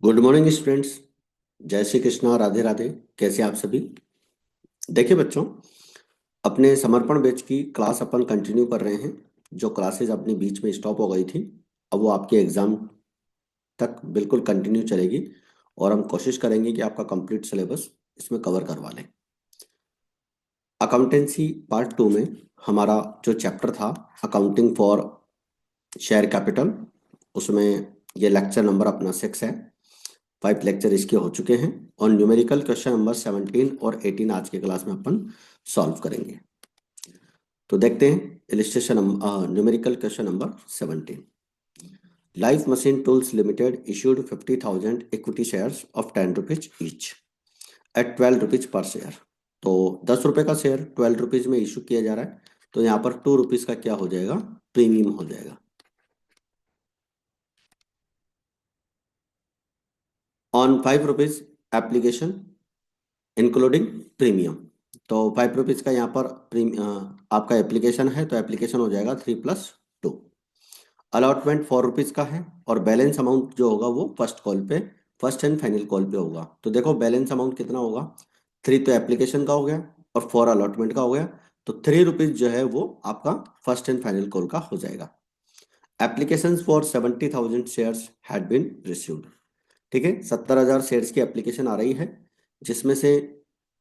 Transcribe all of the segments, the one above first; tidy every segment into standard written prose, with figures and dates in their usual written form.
Good morning students. जय श्री कृष्णा, राधे राधे। कैसे आप सभी? देखिए बच्चों, अपने समर्पण बैच की क्लास अपन कंटिन्यू कर रहे हैं। जो क्लासेस अपने बीच में स्टॉप हो गई थी, अब वो आपके एग्जाम तक बिल्कुल कंटिन्यू चलेगी और हम कोशिश करेंगे कि आपका कंप्लीट सिलेबस इसमें कवर करवा लें। अकाउंटेंसी पार्ट 2 में हमारा जो चैप्टर था, अकाउंटिंग फॉर शेयर कैपिटल, उसमें ये लेक्चर नंबर अपना 6 है। 5 लेक्चर इसके हो चुके हैं और न्यूमेरिकल क्वेश्चन नंबर 17 और 18 आज के क्लास में अपन सॉल्व करेंगे। तो देखते हैं illustration numerical question number 17। Life machine tools limited issued 50,000 equity shares of 10 rupees each eight 12 rupees per share. तो 10 रुपए का शेयर 12 रुपीज में इशू किया जा रहा है, तो यहाँ पर 2 रुपीज का क्या हो जाएगा? प्रीमियम हो जाएगा। On 5 rupees application including premium. तो 5 रुपीज का यहाँ पर आपका एप्लीकेशन है, तो एप्लीकेशन हो जाएगा 3+2। अलॉटमेंट 4 रुपीज का है और बैलेंस अमाउंट जो होगा वो फर्स्ट कॉल पे, फर्स्ट एंड फाइनल कॉल पे होगा। तो देखो बैलेंस अमाउंट कितना होगा? 3 तो एप्लीकेशन का हो गया और 4 अलॉटमेंट का हो गया। तो 3 रुपीज जो है वो आपका फर्स्ट एंड फाइनल कॉल का हो जाएगा। Application for 70,000 shares had been received. ठीक है, 70,000 शेयर्स की एप्लीकेशन आ रही है, जिसमें से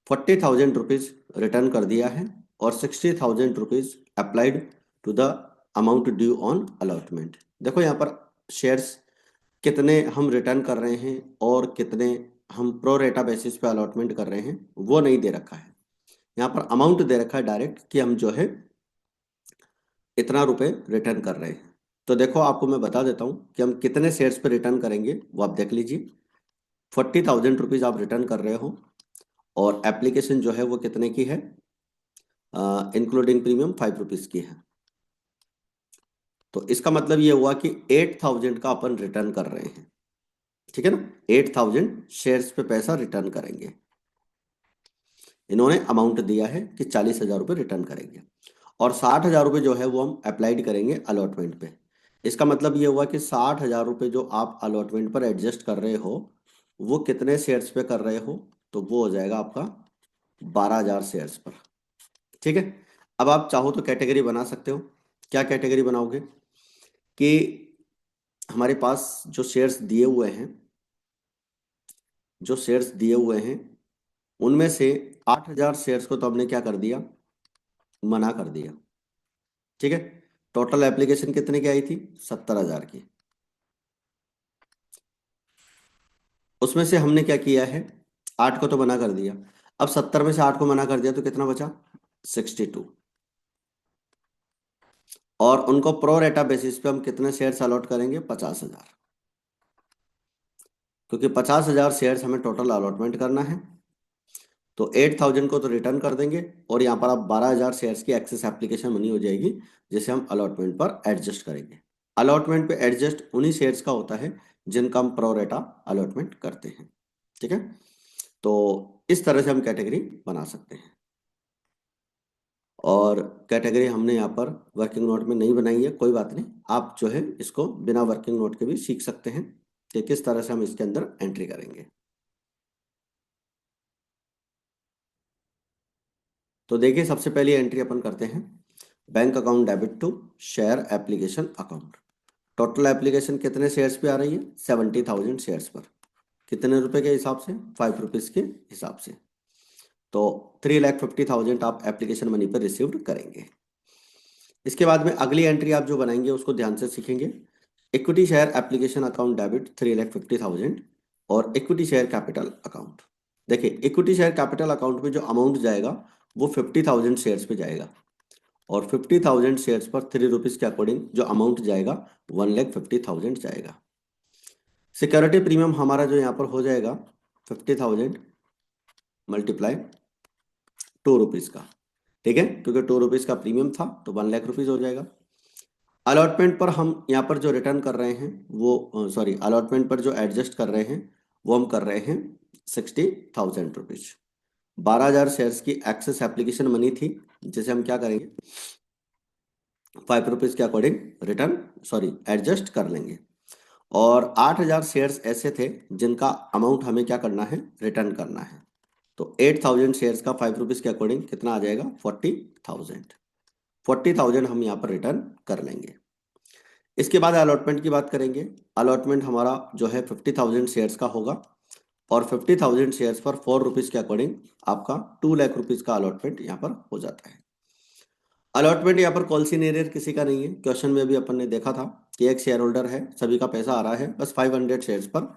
40,000 रुपीज रिटर्न कर दिया है और 60,000 rupees applied to the amount due on allotment. देखो यहाँ पर शेयर्स कितने हम रिटर्न कर रहे हैं और कितने हम प्रो रेटा बेसिस पे अलॉटमेंट कर रहे हैं वो नहीं दे रखा है। यहाँ पर अमाउंट दे रखा है डायरेक्ट कि हम जो है इतना रुपए रिटर्न कर रहे हैं। तो देखो आपको मैं बता देता हूँ कि हम कितने शेयर्स पे रिटर्न करेंगे, वो आप देख लीजिए। 40,000 रुपीज आप रिटर्न कर रहे हो और एप्लीकेशन जो है वो कितने की है? इंक्लूडिंग प्रीमियम 5 रुपीज की है। तो इसका मतलब ये हुआ कि 8,000 का अपन रिटर्न कर रहे हैं। ठीक है ना, 8,000 शेयर्स पे पैसा रिटर्न करेंगे। इन्होंने अमाउंट दिया है कि 40,000 रुपये रिटर्न करेंगे और 60,000 रुपये जो है वो हम अप्लाइड करेंगे अलॉटमेंट पे। इसका मतलब ये हुआ कि 60,000 रुपये जो आप अलॉटमेंट पर एडजस्ट कर रहे हो वो कितने शेयर्स पे कर रहे हो? तो वो हो जाएगा आपका 12,000 शेयर्स पर। ठीक है, अब आप चाहो तो कैटेगरी बना सकते हो। क्या कैटेगरी बनाओगे कि हमारे पास जो शेयर्स दिए हुए हैं, जो शेयर्स दिए हुए हैं उनमें से 8,000 शेयर्स को तो हमने क्या कर दिया? मना कर दिया। ठीक है, टोटल एप्लीकेशन कितने की आई थी? 70,000 की। उसमें से हमने क्या किया है? 8 को तो मना कर दिया। अब 70 में से 8 को मना कर दिया तो कितना बचा? 62। और उनको प्रो रेटा बेसिस पे हम कितने शेयर्स अलॉट करेंगे? 50,000, क्योंकि 50,000 शेयर्स हमें टोटल अलॉटमेंट करना है। तो 8,000 को तो रिटर्न कर देंगे और यहाँ पर आप 12,000 शेयर्स की एक्सेस एप्लीकेशन बनी हो जाएगी, जिसे हम अलॉटमेंट पर एडजस्ट करेंगे। अलॉटमेंट पे एडजस्ट उन्हीं शेयर्स का होता है जिनका हम प्रो रेटा अलॉटमेंट करते हैं। ठीक है, तो इस तरह से हम कैटेगरी बना सकते हैं। और कैटेगरी हमने यहाँ पर वर्किंग नोट में नहीं बनाई है, कोई बात नहीं, आप जो है इसको बिना वर्किंग नोट के भी सीख सकते हैं कि किस तरह से हम इसके अंदर एंट्री करेंगे। तो देखिए सबसे पहली एंट्री अपन करते हैं, bank account debit to share application account. Total application कितने शेयर्स पे आ रही है? 70,000 शेयर्स पर। कितने रुपए के हिसाब से? 5 रुपीज के हिसाब से। तो 3,50,000 आप एप्लीकेशन मनी पर रिसीव्ड करेंगे। इसके बाद में अगली एंट्री आप जो बनाएंगे उसको ध्यान से सीखेंगे। Equity share application account debit 3,50,000 और इक्विटी शेयर कैपिटल अकाउंट। देखिए इक्विटी शेयर कैपिटल अकाउंट में जो अमाउंट जाएगा वो 50,000 शेयर्स पे जाएगा और 50,000 शेयर्स पर 3 रुपीज के अकॉर्डिंग जो अमाउंट जाएगा 1,50,000 जाएगा। सिक्योरिटी प्रीमियम हमारा जो यहाँ पर हो जाएगा 50,000 मल्टीप्लाई 2 रुपीज का। ठीक है, क्योंकि 2 रुपीज का प्रीमियम था तो 1,00,000 रुपीज हो जाएगा। अलॉटमेंट पर हम यहाँ पर जो रिटर्न कर रहे हैं वो सॉरी अलॉटमेंट पर जो एडजस्ट कर रहे हैं वो हम कर रहे हैं 60,000 रुपीज। 12,000 शेयर्स की एक्सेस एप्लीकेशन मनी थी, जिसे हम क्या करेंगे? 5 रुपीज के अकॉर्डिंग रिटर्न सॉरी एडजस्ट कर लेंगे। और 8,000 शेयर्स ऐसे थे जिनका अमाउंट हमें क्या करना है, रिटर्न करना है। तो 8,000 शेयर्स का 5 रुपीज़ के अकॉर्डिंग कितना आ जाएगा, 40,000। 40,000 हम यहाँ पर रिटर्न कर लेंगे। इसके बाद अलॉटमेंट की बात करेंगे। अलॉटमेंट हमारा जो है 50,000 शेयर्स का होगा और 50,000 शेयर्स पर 4 रुपीज़ के अकॉर्डिंग आपका 2 लाख रुपीज़ का अलॉटमेंट यहाँ पर हो जाता है। अलॉटमेंट यहाँ पर कॉल सीनियर किसी का नहीं है। क्वेश्चन में भी अपन ने देखा था कि एक शेयर होल्डर है, सभी का पैसा आ रहा है, बस 500 शेयर्स पर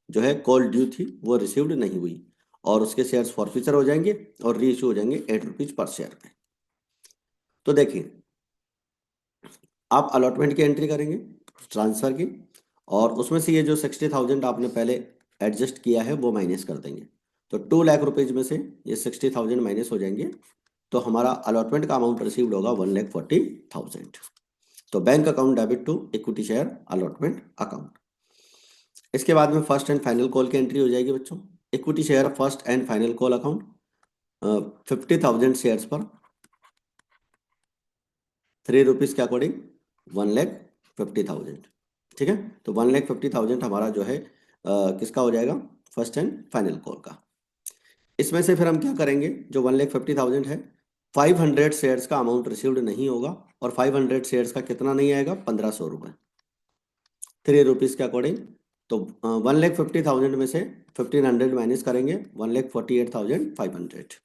जो है कॉल ड्यू थी वो रिसीव्ड नहीं हुई और उसके शेयर्स फॉरफीचर हो जाएंगे और री इशू हो जाएंगे 8 रुपीज़ पर शेयर पे। तो देखिए, आप अलॉटमेंट की एंट्री करेंगे, ट्रांसफ़र की, और उसमें से ये जो 60,000 आपने पहले एडजस्ट किया है वो माइनस कर देंगे। तो 2 लाख रुपीज़ में से ये 60,000 माइनस हो जाएंगे, तो हमारा अलॉटमेंट का अमाउंट रिसीव्ड होगा 1,40,000। तो bank account debit to equity share allotment account. इसके बाद में फर्स्ट एंड फाइनल कॉल की एंट्री हो जाएगी बच्चों। Equity share first and final call account 50,000 shares पर 3 रुपीज़ के अकॉर्डिंग 1,50,000। ठीक है, तो 1,50,000 हमारा जो है किसका हो जाएगा, फर्स्ट एंड फाइनल कॉल का। इसमें से फिर हम क्या करेंगे, जो 1,50,000 है, 500 शेयर्स का अमाउंट रिसीव्ड नहीं होगा और 500 शेयर्स का कितना नहीं आएगा, 1,500 रुपये, 3 रुपीज़ के अकॉर्डिंग। तो 1,50,000 में से 1,500 माइनस करेंगे, 1,48,500।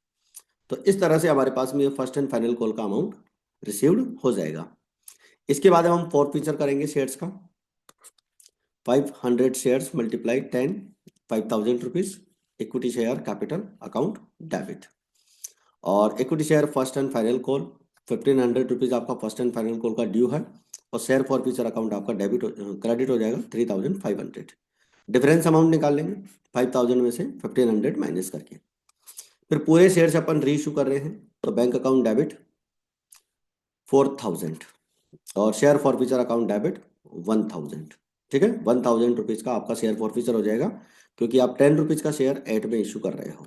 तो इस तरह से हमारे पास में ये फर्स्ट एंड फाइनल कॉल का अमाउंट रिसीव्ड हो जाएगा। इसके बाद हम फोर्थ फीचर करेंगे शेयर्स का। 500 shares multiply 10, 5,000 rupees equity share capital account debit. और equity share first and final call 1,500 rupees आपका फर्स्ट एंड फाइनल कॉल का ड्यू है और शेयर फॉर फ्यूचर अकाउंट आपका क्रेडिट हो जाएगा 3,500। डिफरेंस अमाउंट निकाल लेंगे 5,000 में से 1,500 माइनस करके। फिर पूरे शेयर्स अपन री इशू कर रहे हैं, तो बैंक अकाउंट डेबिट 4,000 और share for future account debit 1,000। ठीक है, 1,000 रुपीज़ का आपका शेयर फॉर फ्यूचर हो जाएगा क्योंकि आप 10 रुपीज़ का शेयर एट में इशू कर रहे हो।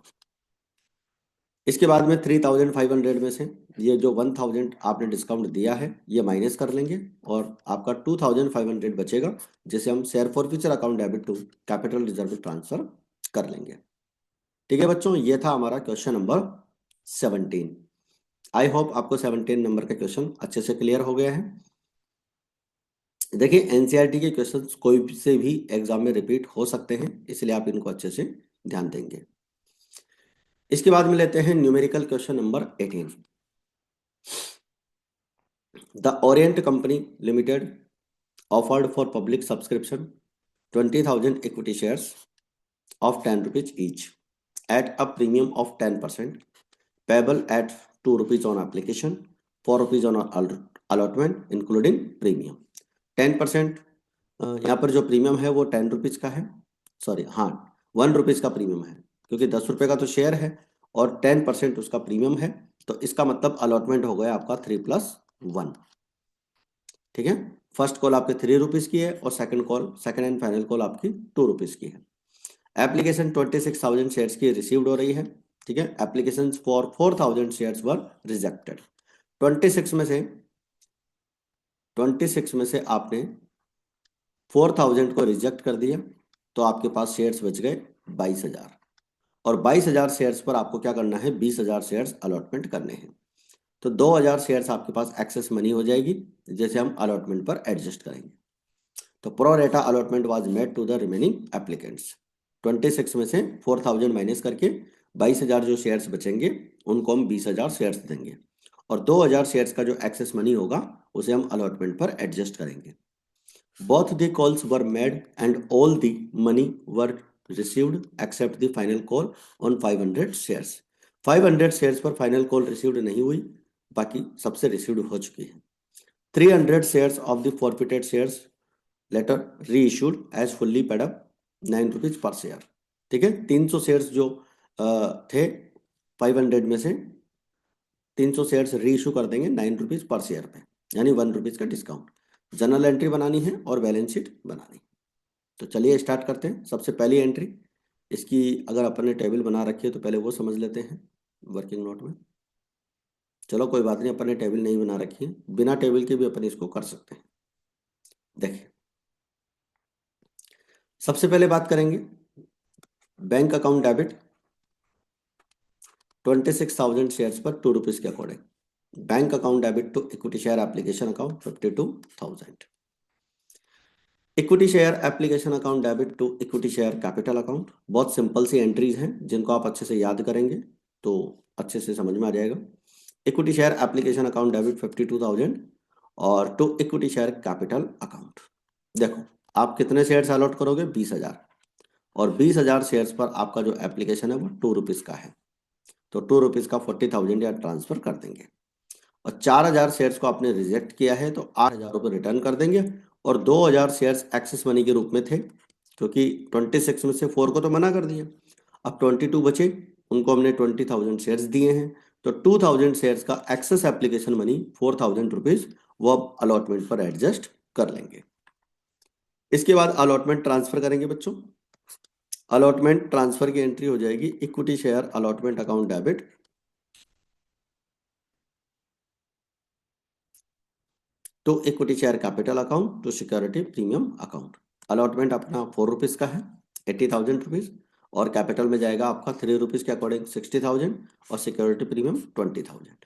इसके बाद में 3,500 में से ये जो 1,000 आपने डिस्काउंट दिया है ये माइनस कर लेंगे और आपका 2,500 बचेगा, जिसे हम share for future account debit to capital reserve transfer कर लेंगे। ठीक है बच्चों, ये था हमारा क्वेश्चन नंबर 17। आई होप आपको 17 नंबर का क्वेश्चन अच्छे से क्लियर हो गया है। देखिए, एनसीईआरटी के क्वेश्चंस कोई से भी एग्जाम में रिपीट हो सकते हैं, इसलिए आप इनको अच्छे से ध्यान देंगे। इसके बाद में लेते हैं numerical question number 18। The Orient company limited offered for public subscription 20,000 equity shares of 10 rupees each at a premium of 10% payable at 2 rupees on application, 4 rupees on allotment including premium। 10% यहाँ पर जो प्रीमियम है वो 10 rupees का है, sorry हाँ 1 rupees का premium है क्योंकि 10 रुपये का तो शेयर है और 10% उसका प्रीमियम है, तो इसका मतलब अलॉटमेंट हो गया आपका 3+1। ठीक है, फर्स्ट कॉल आपके 3 रुपीज़ की है और सेकंड एंड फाइनल कॉल आपकी 2 रुपीज़ की है। एप्लीकेशन 26,000 शेयर्स की रिसीव्ड हो रही है। ठीक है, application for 4,000 shares were rejected. 26 में से 26 में से आपने 4,000 को रिजेक्ट कर दिया, तो आपके पास शेयर्स बच गए 22,000 और 22,000 शेयर्स पर आपको क्या करना है, 20,000 शेयर्स अलॉटमेंट करने हैं। तो 2,000 शेयर्स आपके पास एक्सेस मनी हो जाएगी, जैसे हम अलॉटमेंट पर एडजस्ट करेंगे। तो pro rata allotment was made to the remaining applicants. 26 में से 4,000 माइनस करके 22,000 जो शेयर्स बचेंगे उनको हम 20,000 शेयर्स देंगे और 2,000 शेयर्स का जो एक्सेस मनी होगा उसे हम अलॉटमेंट पर एडजस्ट करेंगे। Both the calls were made and all the money were received except the final call on 500 shares। 500 shares पर फाइनल कॉल रिसीव्ड नहीं हुई, बाकी सबसे रिसीव्ड हो चुकी है। 300 shares of the forfeited shares later reissued as fully paid up 9 rupees per share. ठीक है, 300 शेयर्स जो थे 500 में से 300 शेयर्स री इशू कर देंगे 9 रुपीज पर शेयर पे, यानी 1 रुपीज का डिस्काउंट। जनरल एंट्री बनानी है और बैलेंस शीट बनानी है। तो चलिए स्टार्ट करते हैं। सबसे पहली एंट्री इसकी, अगर अपन ने टेबल बना रखी है तो पहले वो समझ लेते हैं वर्किंग नोट में। चलो कोई बात नहीं, अपन ने टेबल नहीं बना रखी है, बिना टेबल के भी अपन इसको कर सकते हैं। देखिए, सबसे पहले बात करेंगे बैंक अकाउंट डेबिट 26,000 शेयर्स पर 2 रुपीज के according. Bank account debit to equity share application account 52,000। Equity share application account debit to equity share capital account. बहुत सिंपल सी एंट्रीज हैं जिनको आप अच्छे से याद करेंगे तो अच्छे से समझ में आ जाएगा। Equity share application account debit 52,000 और to equity share capital account. देखो आप कितने शेयर्स अलॉट करोगे, 20,000, और 20,000 शेयर्स पर आपका जो एप्लीकेशन है वो 2 रुपीज का है, तो 2 रुपीज का 40,000 या ट्रांसफर कर देंगे। और 4,000 शेयर्स को आपने रिजेक्ट किया है तो 8,000 रुपये रिटर्न कर देंगे। और 2,000 शेयर्स एक्सेस मनी के रूप में थे, क्योंकि 26 में से 4 को तो मना कर दिया, अब 22 बचे, उनको हमने 20,000 शेयर्स दिए हैं, तो 2,000 शेयर्स का एक्सेस एप्लीकेशन मनी 4,000 रुपीज वो अब अलॉटमेंट पर एडजस्ट कर लेंगे। इसके बाद अलॉटमेंट ट्रांसफर करेंगे बच्चों। अलॉटमेंट ट्रांसफर की एंट्री हो जाएगी equity share allotment account debit to equity share capital account to security premium account. Allotment अपना 4 रुपीज का है, 80,000 रुपीज, और कैपिटल में जाएगा आपका 3 रुपीज के अकॉर्डिंग 60,000 और सिक्योरिटी प्रीमियम 20,000।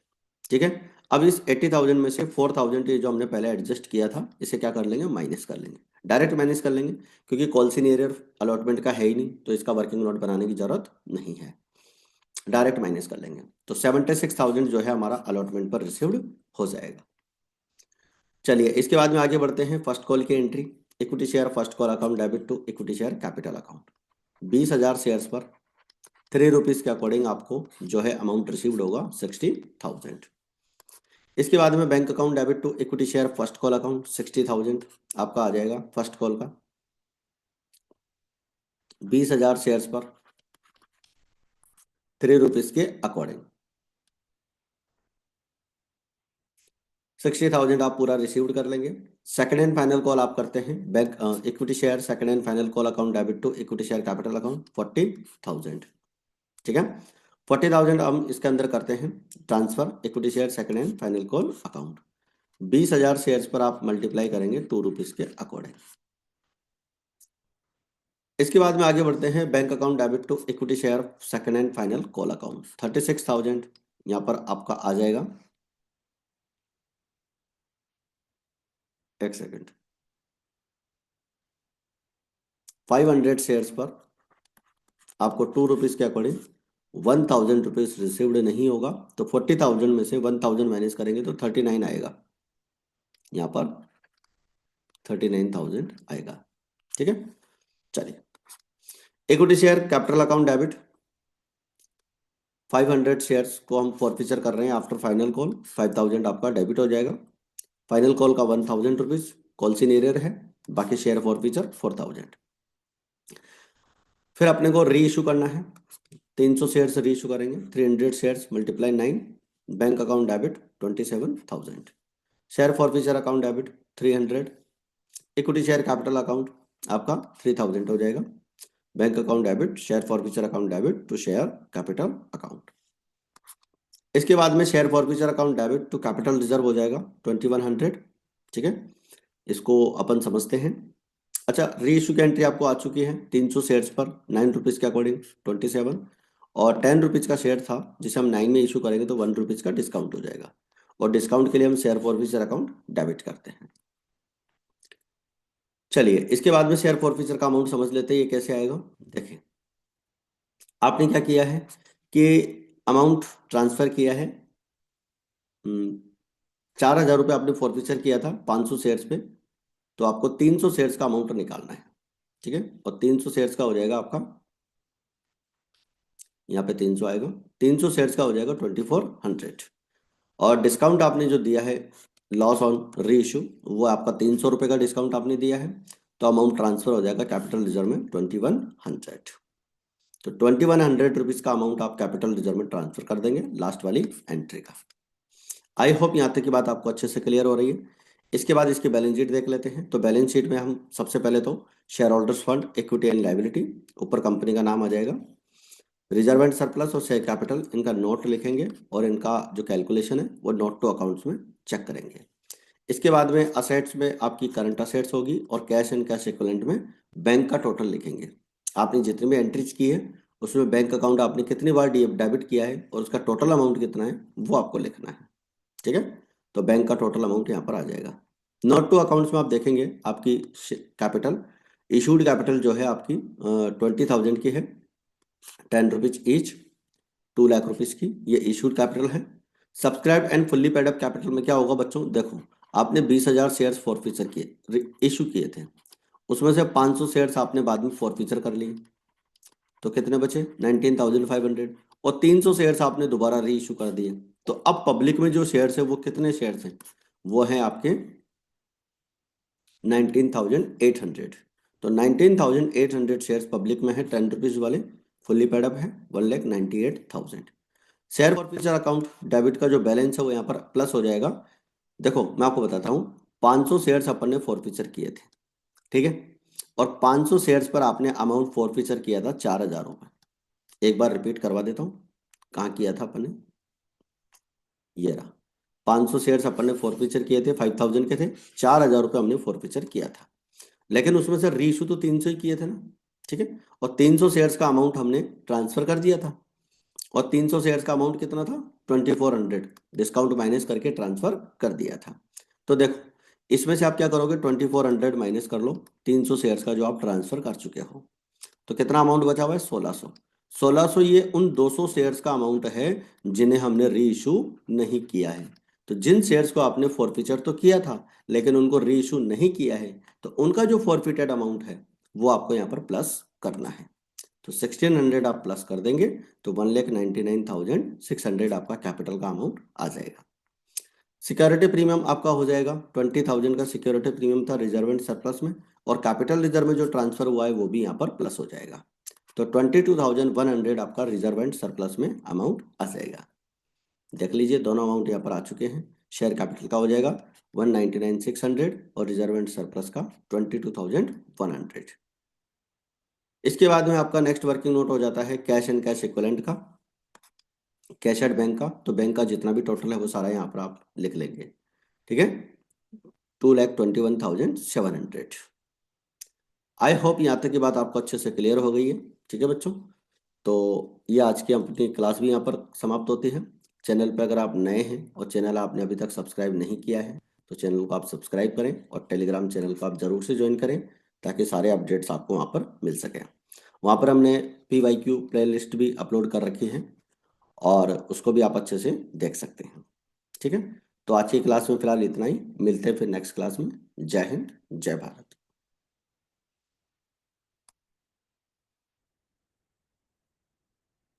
ठीक है, अब इस 80,000 में से 4,000 ये जो हमने पहले एडजस्ट किया था इसे क्या कर लेंगे, माइनस कर लेंगे, डायरेक्ट माइनस कर लेंगे, क्योंकि कॉल्सिनियर अलॉटमेंट का है ही नहीं तो इसका वर्किंग नोट बनाने की जरूरत नहीं है, डायरेक्ट माइनस कर लेंगे। तो 76,000 जो है हमारा अलॉटमेंट पर रिसीव्ड हो जाएगा। चलिए इसके बाद में आगे बढ़ते हैं फर्स्ट कॉल की entry. Equity share first call account debit to equity share capital account. 20,000 shares पर 3 रुपीज के अकॉर्डिंग आपको जो है अमाउंट रिसीव्ड होगा 60,000। इसके बाद में bank account debit to equity share first call account 60,000 आपका आ जाएगा फर्स्ट कॉल का। 20,000 शेयर्स पर 3 रुपीज के अकॉर्डिंग 60,000 आप पूरा रिसीव्ड कर लेंगे। सेकंड एंड फाइनल कॉल आप करते हैं bank equity share second and final call account debit to equity share capital account 40,000। ठीक है, 40,000 हम इसके अंदर करते हैं transfer equity share second and final call account. 20,000 shares पर आप मल्टीप्लाई करेंगे 2 रुपीज के अकॉर्डिंग। इसके बाद में आगे बढ़ते हैं bank account debit to equity share second and final call account 36,000 यहाँ पर आपका आ जाएगा। एक सेकेंड, 500 शेयर्स पर आपको 2 रुपीज के अकॉर्डिंग 1,000 रुपीज रिसीव्ड नहीं होगा, तो 40,000 में से 1,000 माइनस करेंगे तो 39 आएगा, यहाँ पर 39,000 आएगा। ठीक है, चलिए equity share capital account debit 500 shares को हम फॉरफीचर कर रहे हैं आफ्टर फाइनल कॉल, 5,000 आपका डेबिट हो जाएगा। फाइनल कॉल का 1,000 रुपीज कॉल सीनियर है, बाकी शेयर फॉरफीचर 4,000। फिर अपने को री इशू करना है, 300 शेयर्स री इशू करेंगे, 300 shares multiply 9, bank account debit 27,000, share forfeiture account debit 300, equity share capital account आपका 3,000 हो जाएगा, bank account debit share forfeiture account debit to share capital account. इसके बाद में share forfeiture account debit to capital reserve हो जाएगा 2,100। ठीक है, इसको अपन समझते हैं। अच्छा, री इशू की एंट्री आपको आ चुकी है 300 शेयर्स पर 9 रुपीज के अकॉर्डिंग 27, और 10 रुपीज का शेयर था जिसे हम 9 में इशू करेंगे तो 1 रुपीज का डिस्काउंट हो जाएगा, और डिस्काउंट के लिए हम शेयर फॉरफीचर अकाउंट डेबिट करते हैं। चलिए इसके बाद में शेयर फॉरफीचर का अमाउंट समझ लेते हैं ये कैसे आएगा। देखिए आपने क्या किया है कि अमाउंट ट्रांसफर किया है, 4,000 रुपये आपने फॉरफीचर किया था 500 शेयर्स पे, तो आपको 300 शेयर्स का अमाउंट निकालना है। ठीक है, और 300 शेयर्स का हो जाएगा आपका, यहाँ पे 300 आएगा, 300 शेयर्स का हो जाएगा 2,400, और डिस्काउंट आपने जो दिया है लॉस ऑन री इशू वो आपका 300 रुपये का डिस्काउंट आपने दिया है, तो अमाउंट ट्रांसफर हो जाएगा कैपिटल रिजर्व में 2,100। तो 2,100 रुपीज का अमाउंट आप कैपिटल रिजर्व में ट्रांसफर कर देंगे लास्ट वाली एंट्री का। आई होप यहाँ तक की बात आपको अच्छे से क्लियर हो रही है। इसके बाद इसकी बैलेंस शीट देख लेते हैं। तो बैलेंस शीट में हम सबसे पहले तो share holders fund equity and liability, ऊपर कंपनी का नाम आ जाएगा, रिजर्व एंड सरप्लस और शेयर कैपिटल इनका नोट लिखेंगे और इनका जो कैलकुलेशन है वो नोट टू अकाउंट्स में चेक करेंगे। इसके बाद में असेट्स में आपकी करंट असेट्स होगी और कैश एंड कैश इक्विवेलेंट में बैंक का टोटल लिखेंगे। आपने जितनी भी एंट्रीज की है उसमें बैंक अकाउंट आपने कितनी बार डेबिट किया है और उसका टोटल अमाउंट कितना है वो आपको लिखना है। ठीक है, तो बैंक का टोटल अमाउंट यहाँ पर आ जाएगा। नोट टू अकाउंट्स में आप देखेंगे आपकी कैपिटल, इशूड कैपिटल जो है आपकी 20,000 की है, 10 रुपीज ईच, 2 लाख रुपीज की ये इशूड कैपिटल है। Subscribe and fully paid up capital में क्या होगा बच्चों, देखो आपने 20,000 शेयर्स फॉरफीचर किए, इशू किए थे, उसमें से 500 शेयर्स आपने बाद में फॉरफीचर कर लिए, तो कितने बचे 19,500, और 300 शेयर्स आपने दोबारा री इशू कर दिए। तो अब पब्लिक में जो शेयर्स है वो कितने शेयर्स हैं, वो हैं आपके 19,800। तो 19,800 शेयर्स पब्लिक में है 10 रुपीज वाले, फुल्ली पेड अप है 1,98,000। शेयर फॉरफीचर अकाउंट डेबिट का जो बैलेंस है वो यहाँ पर प्लस हो जाएगा। देखो मैं आपको बताता हूँ, 500 शेयर्स अपन ने फॉरफीचर किए थे, ठीक है, और 500 शेयर्स पर आपने अमाउंट फॉरफीचर किया था 4,000 रुपये। एक बार रिपीट करवा देता हूँ, कहाँ किया था अपन ने, ये रहा। 500 शेयर्स अपन ने फॉरफीचर किए थे, 5,000 के थे, 4,000 रुपये हमने फॉरफीचर किया था, लेकिन उसमें से रीइशू तो 300 ही किए थे ना, ठीक है, और 300 शेयर्स का अमाउंट हमने ट्रांसफर कर दिया था, और 300 शेयर्स का अमाउंट कितना था 2,400, डिस्काउंट माइनस करके ट्रांसफर कर दिया था। तो देखो इसमें से आप क्या करोगे, 2,400 माइनस कर लो 300 शेयर्स का जो आप ट्रांसफर कर चुके हो, तो कितना अमाउंट बचा हुआ है 1,600। 1,600 ये उन 200 शेयर्स का अमाउंट है जिन्हें हमने री इशू नहीं किया है। तो जिन शेयर्स को आपने फॉरफीचर तो किया था लेकिन उनको री इशू नहीं किया है, तो उनका जो फॉरफिटेड अमाउंट है वो आपको यहाँ पर प्लस करना है। तो 1,600 आप प्लस कर देंगे तो 1,99,600 आपका कैपिटल का अमाउंट आ जाएगा। सिक्योरिटी प्रीमियम आपका हो जाएगा 20,000 का सिक्योरिटी प्रीमियम था रिजर्व एंड सरप्लस में, और कैपिटल रिजर्व में जो ट्रांसफर हुआ है वो भी यहाँ पर प्लस हो जाएगा। तो 22,100 आपका रिजर्व एंड सरप्लस में अमाउंट आ जाएगा। देख लीजिए दोनों अमाउंट यहाँ पर आ चुके हैं। शेयर कैपिटल का हो जाएगा 199,600 और रिजर्व एंड सरप्लस का 22,100। इसके बाद में आपका नेक्स्ट वर्किंग नोट हो जाता है कैश एंड कैश इक्विवेलेंट का, कैश एट बैंक का। तो बैंक का जितना भी टोटल है वो सारा यहाँ पर आप लिख लेंगे, ठीक है, 2,21,700। आई होप यहाँ तक की बात आपको अच्छे से क्लियर हो गई है। ठीक है बच्चों, तो ये आज की अपनी क्लास भी यहाँ पर समाप्त होती है। चैनल पर अगर आप नए हैं और चैनल आपने अभी तक सब्सक्राइब नहीं किया है तो चैनल को आप सब्सक्राइब करें, और टेलीग्राम चैनल को आप ज़रूर से ज्वाइन करें ताकि सारे अपडेट्स आपको वहाँ पर मिल सकें। वहाँ पर हमने PYQ प्ले लिस्ट भी अपलोड कर रखी है और उसको भी आप अच्छे से देख सकते हैं। ठीक है, तो आज की क्लास में फिलहाल इतना ही, मिलते हैं फिर नेक्स्ट क्लास में। जय हिंद, जय भारत।